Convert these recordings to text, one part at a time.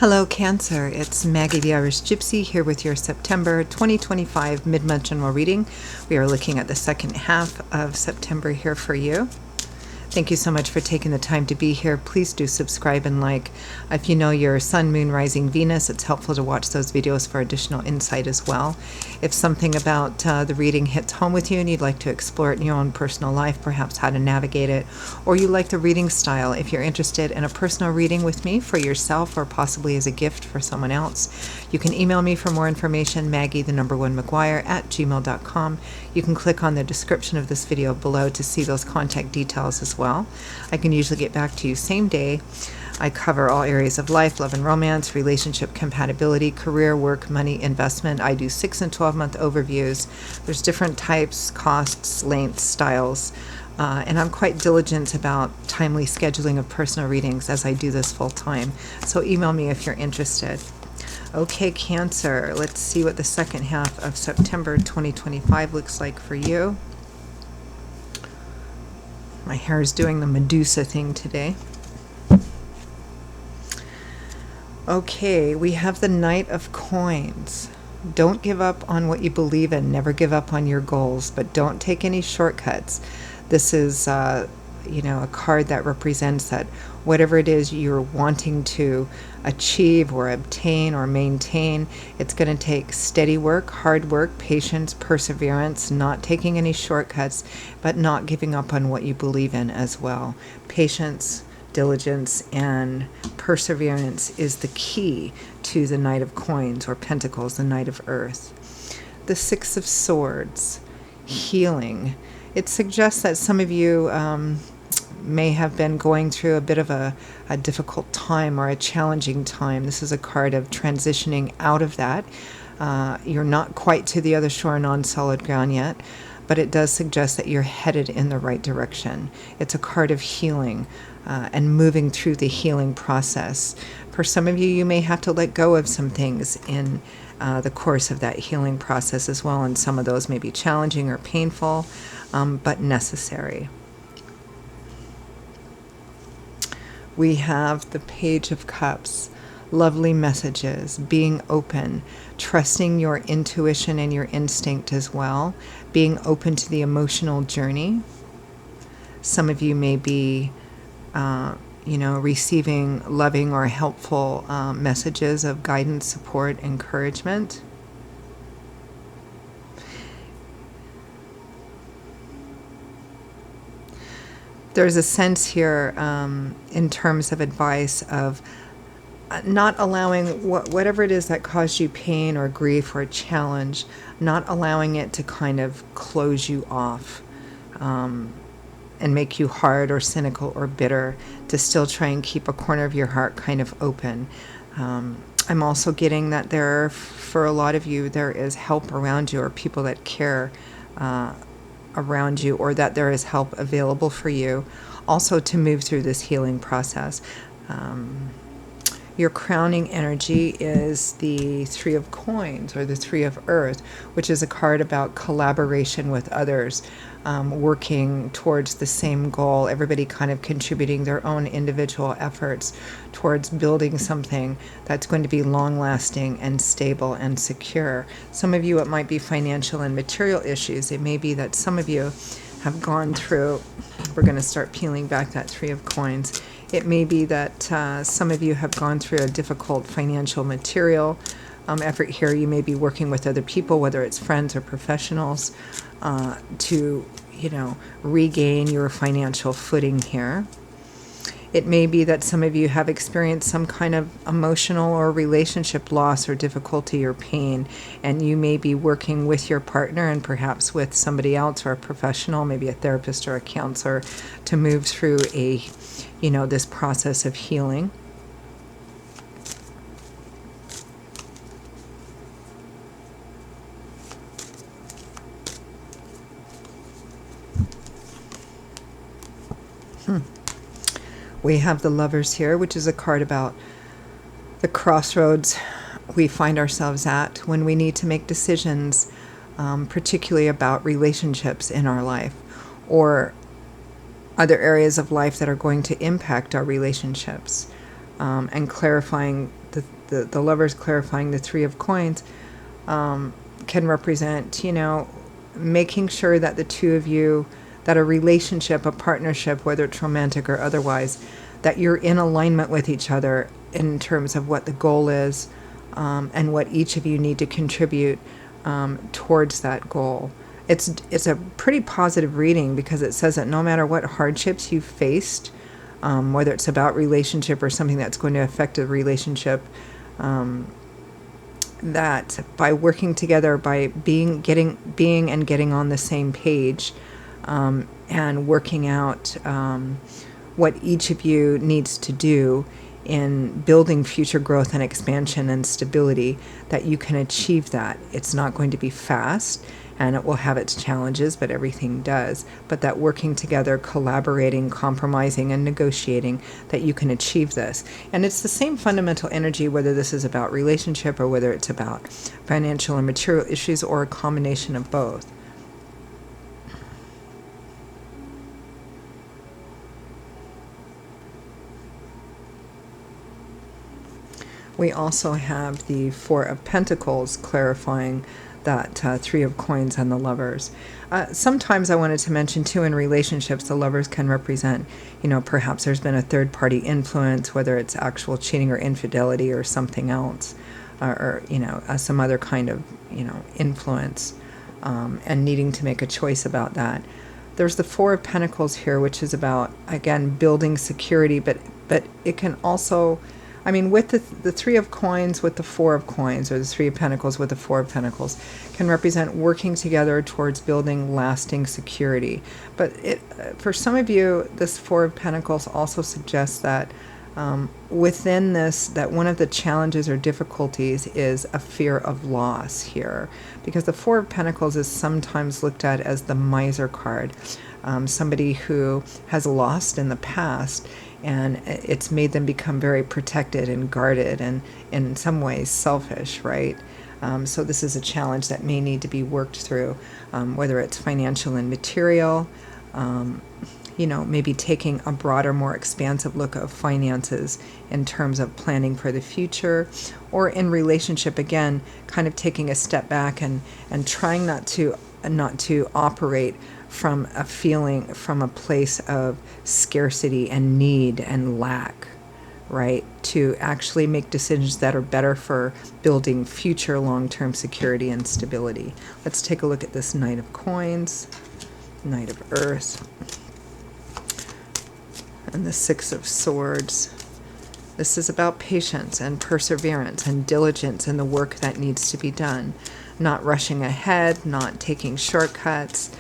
Hello Cancer, it's Maggie the Irish Gypsy here with your September 2025 mid-month general reading. We are looking at the second half of September here for you. Thank you so much for taking the time to be here. Please do subscribe and like. If you know your Sun, Moon, Rising, Venus, it's helpful to watch those videos for additional insight as well. If something about the reading hits home with you and you'd like to explore it in your own personal life, perhaps how to navigate it, or you like the reading style, if you're interested in a personal reading with me for yourself or possibly as a gift for someone else, you can email me for more information, Maggie1McGuire@gmail.com. You can click on the description of this video below to see those contact details as well. I can usually get back to you same day. I cover all areas of life, love and romance, relationship compatibility, career, work, money, investment. I do 6 and 12-month overviews. There's different types, costs, lengths, styles, and I'm quite diligent about timely scheduling of personal readings as I do this full time. So email me if you're interested. Okay, Cancer, let's see what the second half of September 2025 looks like for you. My hair is doing the Medusa thing today. Okay, we have the Knight of Coins. Don't give up on what you believe in. Never give up on your goals, but don't take any shortcuts. This is, a card that represents that whatever it is you're wanting to achieve or obtain or maintain, it's going to take steady work, hard work, patience, perseverance, not taking any shortcuts, but not giving up on what you believe in as well. Patience, diligence, and perseverance is the key to the Knight of Coins or Pentacles, the Knight of Earth. The Six of Swords, healing. It suggests that some of you may have been going through a bit of a difficult time or a challenging time. This is a card of transitioning out of that. You're not quite to the other shore and on solid ground yet, but it does suggest that you're headed in the right direction. It's a card of healing and moving through the healing process. For some of you, you may have to let go of some things in the course of that healing process as well, and some of those may be challenging or painful, but necessary. We have the Page of Cups, lovely messages, being open, trusting your intuition and your instinct as well, being open to the emotional journey. Some of you may be, receiving loving or helpful messages of guidance, support, encouragement. There's a sense here in terms of advice of not allowing whatever it is that caused you pain or grief or challenge, not allowing it to kind of close you off and make you hard or cynical or bitter, to still try and keep a corner of your heart kind of open. I'm also getting that for a lot of you, there is help around you or people that care around you, or that there is help available for you also to move through this healing process. Your crowning energy is the Three of Coins or the Three of Earth, which is a card about collaboration with others, working towards the same goal, everybody kind of contributing their own individual efforts towards building something that's going to be long-lasting and stable and secure. Some of you, it might be financial and material issues. It may be that some of you have gone through, we're going to start peeling back that Three of Coins. It may be that some of you have gone through a difficult financial material effort here. You may be working with other people, whether it's friends or professionals, to regain your financial footing here. It may be that some of you have experienced some kind of emotional or relationship loss or difficulty or pain, and you may be working with your partner and perhaps with somebody else or a professional, maybe a therapist or a counselor, to move through this process of healing. We have the Lovers here, which is a card about the crossroads we find ourselves at when we need to make decisions, particularly about relationships in our life or other areas of life that are going to impact our relationships. and clarifying the lovers, clarifying the Three of Coins, can represent, making sure that the two of you, that a relationship, a partnership, whether it's romantic or otherwise, that you're in alignment with each other in terms of what the goal is, and what each of you need to contribute towards that goal. It's a pretty positive reading, because it says that no matter what hardships you've faced, whether it's about relationship or something that's going to affect a relationship, that by working together, by being and getting on the same page, and working out what each of you needs to do in building future growth and expansion and stability, that you can achieve that. It's not going to be fast, and it will have its challenges, but everything does. But that working together, collaborating, compromising, and negotiating, that you can achieve this. And it's the same fundamental energy, whether this is about relationship or whether it's about financial and material issues, or a combination of both. We also have the Four of Pentacles clarifying that Three of Coins and the Lovers. Sometimes I wanted to mention too, in relationships, the Lovers can represent, perhaps there's been a third-party influence, whether it's actual cheating or infidelity or something else, or some other kind of, influence, and needing to make a choice about that. There's the Four of Pentacles here, which is about, again, building security, but it can also, with the Three of Coins with the Four of Coins, or the Three of Pentacles with the Four of Pentacles, can represent working together towards building lasting security. But for some of you, this Four of Pentacles also suggests that within this, that one of the challenges or difficulties is a fear of loss here. Because the Four of Pentacles is sometimes looked at as the miser card. Somebody who has lost in the past, and it's made them become very protected and guarded and in some ways selfish, right? So this is a challenge that may need to be worked through, whether it's financial and material, maybe taking a broader, more expansive look of finances in terms of planning for the future, or in relationship, again, kind of taking a step back and trying not to operate from a place of scarcity and need and lack, right? To actually make decisions that are better for building future long-term security and stability. Let's take a look at this Knight of Coins, Knight of Earth, and the Six of Swords. This is about patience and perseverance and diligence in the work that needs to be done. Not rushing ahead, not taking shortcuts,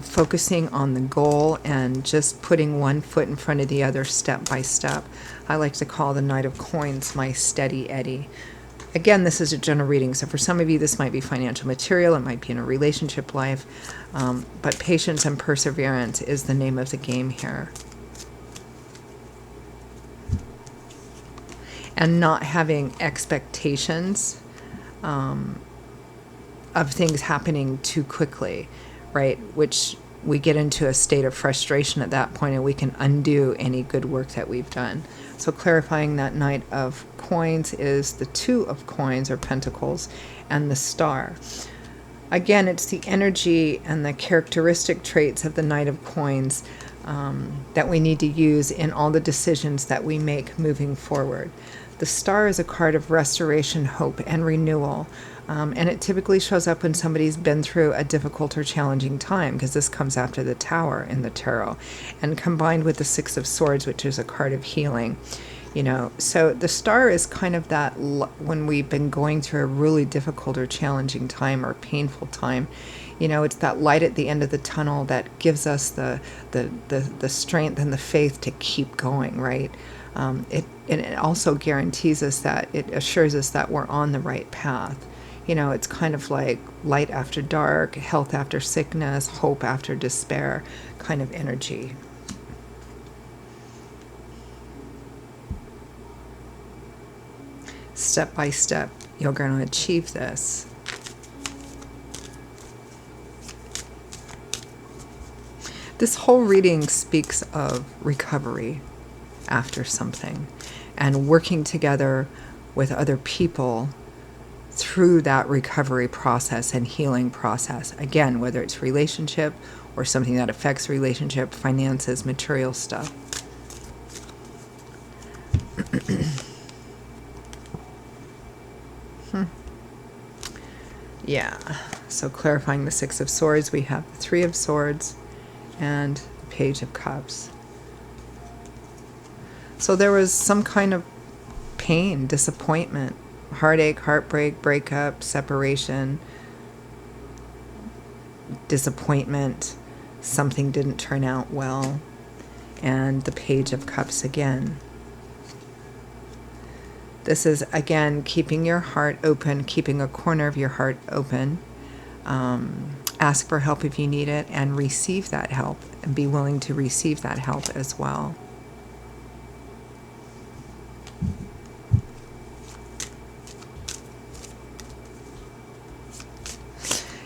focusing on the goal and just putting one foot in front of the other step by step. I like to call the Knight of Coins my steady Eddie. Again, this is a general reading, so for some of you this might be financial material, it might be in a relationship life, but patience and perseverance is the name of the game here. And not having expectations of things happening too quickly, right? Which we get into a state of frustration at that point, and we can undo any good work that we've done. So clarifying that Knight of Coins is the Two of Coins or Pentacles and the Star. Again, it's the energy and the characteristic traits of the Knight of Coins that we need to use in all the decisions that we make moving forward. The Star is a card of restoration, hope, and renewal. And it typically shows up when somebody's been through a difficult or challenging time, because this comes after the Tower in the tarot, and combined with the Six of Swords, which is a card of healing. So the Star is kind of that when we've been going through a really difficult or challenging time or painful time. It's that light at the end of the tunnel that gives us the strength and the faith to keep going, right? It also guarantees us that, it assures us that we're on the right path. It's kind of like light after dark, health after sickness, hope after despair kind of energy. Step by step, you're going to achieve this. This whole reading speaks of recovery, after something, and working together with other people through that recovery process and healing process. Again, whether it's relationship or something that affects relationship, finances, material stuff. Yeah, so clarifying the Six of Swords, we have the Three of Swords and the Page of Cups. So there was some kind of pain, disappointment, heartache, heartbreak, breakup, separation, disappointment, something didn't turn out well, and the Page of Cups again. This is, again, keeping your heart open, keeping a corner of your heart open. Ask for help if you need it, and receive that help, and be willing to receive that help as well.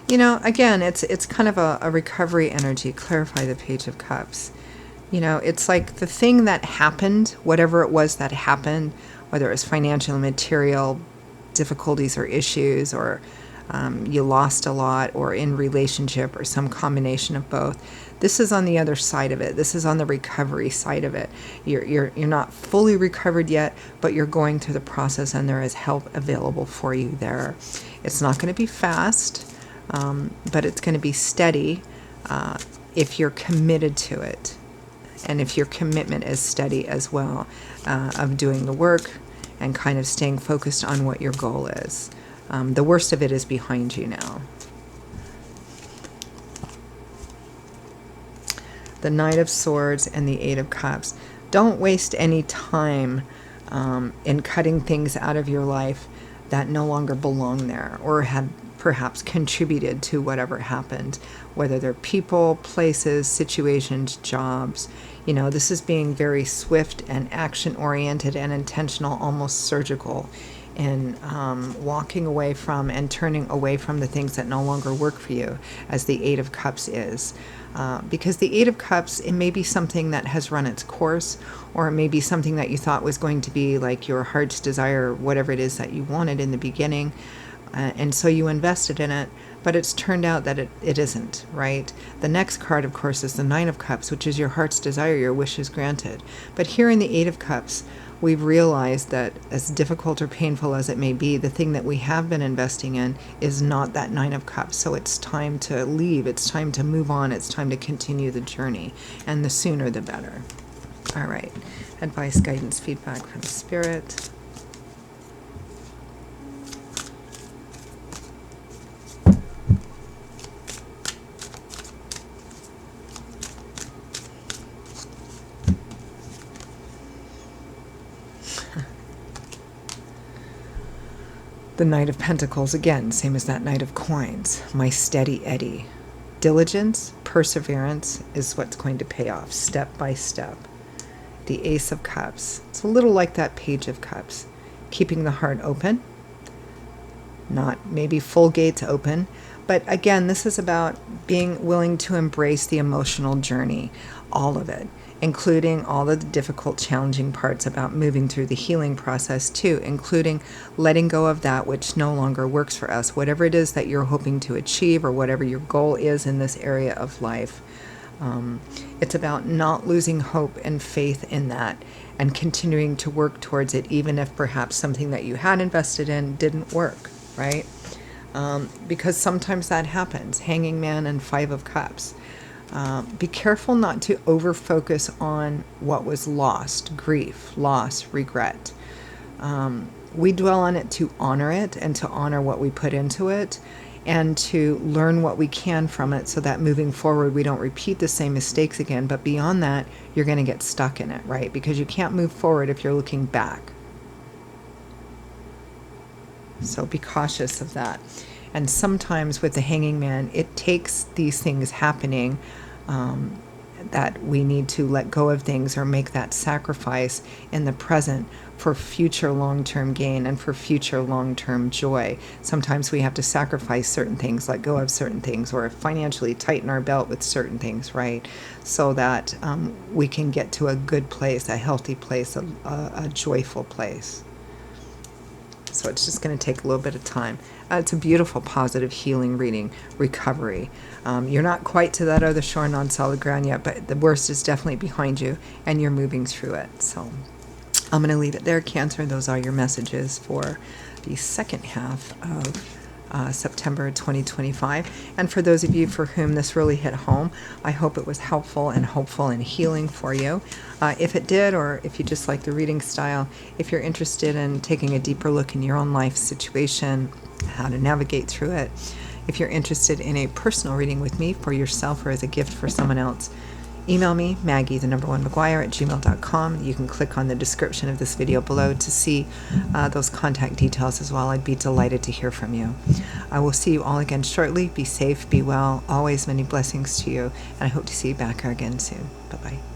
You know, again, it's kind of a recovery energy. Clarify the Page of Cups. You know, it's like the thing that happened, whatever it was that happened, whether it was financial and material difficulties or issues, or you lost a lot, or in relationship, or some combination of both. This is on the other side of it. This is on the recovery side of it. You're not fully recovered yet, but you're going through the process, and there is help available for you there. It's not going to be fast, but it's going to be steady if you're committed to it. And if your commitment is steady as well, of doing the work and kind of staying focused on what your goal is. The worst of it is behind you now. The Knight of Swords and the Eight of Cups. Don't waste any time in cutting things out of your life that no longer belong there, or have perhaps contributed to whatever happened, whether they're people, places, situations, jobs. You know, this is being very swift and action-oriented and intentional, almost surgical, in walking away from and turning away from the things that no longer work for you, as the Eight of Cups is. Because the Eight of Cups, it may be something that has run its course, or it may be something that you thought was going to be like your heart's desire, whatever it is that you wanted in the beginning. And so you invested in it, but it's turned out that it isn't, right? The next card, of course, is the Nine of Cups, which is your heart's desire, your wishes granted. But here in the Eight of Cups, we've realized that, as difficult or painful as it may be, the thing that we have been investing in is not that Nine of Cups. So it's time to leave. It's time to move on. It's time to continue the journey. And the sooner, the better. All right. Advice, guidance, feedback from Spirit. The Knight of Pentacles, again, same as that Knight of Coins. My steady eddy. Diligence, perseverance is what's going to pay off step by step. The Ace of Cups. It's a little like that Page of Cups. Keeping the heart open. Not maybe full gates open. But again, this is about being willing to embrace the emotional journey. All of it. Including all of the difficult, challenging parts about moving through the healing process too, including letting go of that which no longer works for us, whatever it is that you're hoping to achieve, or whatever your goal is in this area of life. It's about not losing hope and faith in that, and continuing to work towards it, even if perhaps something that you had invested in didn't work, right? Because sometimes that happens. Hanging Man and Five of Cups. Be careful not to over-focus on what was lost, grief, loss, regret. We dwell on it to honor it, and to honor what we put into it, and to learn what we can from it, so that moving forward we don't repeat the same mistakes again. But beyond that, you're going to get stuck in it, right? Because you can't move forward if you're looking back. So be cautious of that. And sometimes with the Hanging Man, it takes these things happening that we need to let go of things or make that sacrifice in the present for future long-term gain and for future long-term joy. Sometimes we have to sacrifice certain things, let go of certain things, or financially tighten our belt with certain things, right? So that we can get to a good place, a healthy place, a joyful place. So it's just going to take a little bit of time. It's a beautiful, positive, healing reading, recovery. You're not quite to that other shore, non-solid ground yet, but the worst is definitely behind you, and you're moving through it. So I'm going to leave it there, Cancer. Those are your messages for the second half of September 2025. And for those of you for whom this really hit home, I hope it was helpful and hopeful and healing for you. If it did, or if you just like the reading style, if you're interested in taking a deeper look in your own life situation, how to navigate through it, if you're interested in a personal reading with me for yourself or as a gift for someone else, email me, Maggie1McGuire@gmail.com. You can click on the description of this video below to see those contact details as well. I'd be delighted to hear from you. I will see you all again shortly. Be safe, be well, always many blessings to you, and I hope to see you back here again soon. Bye-bye.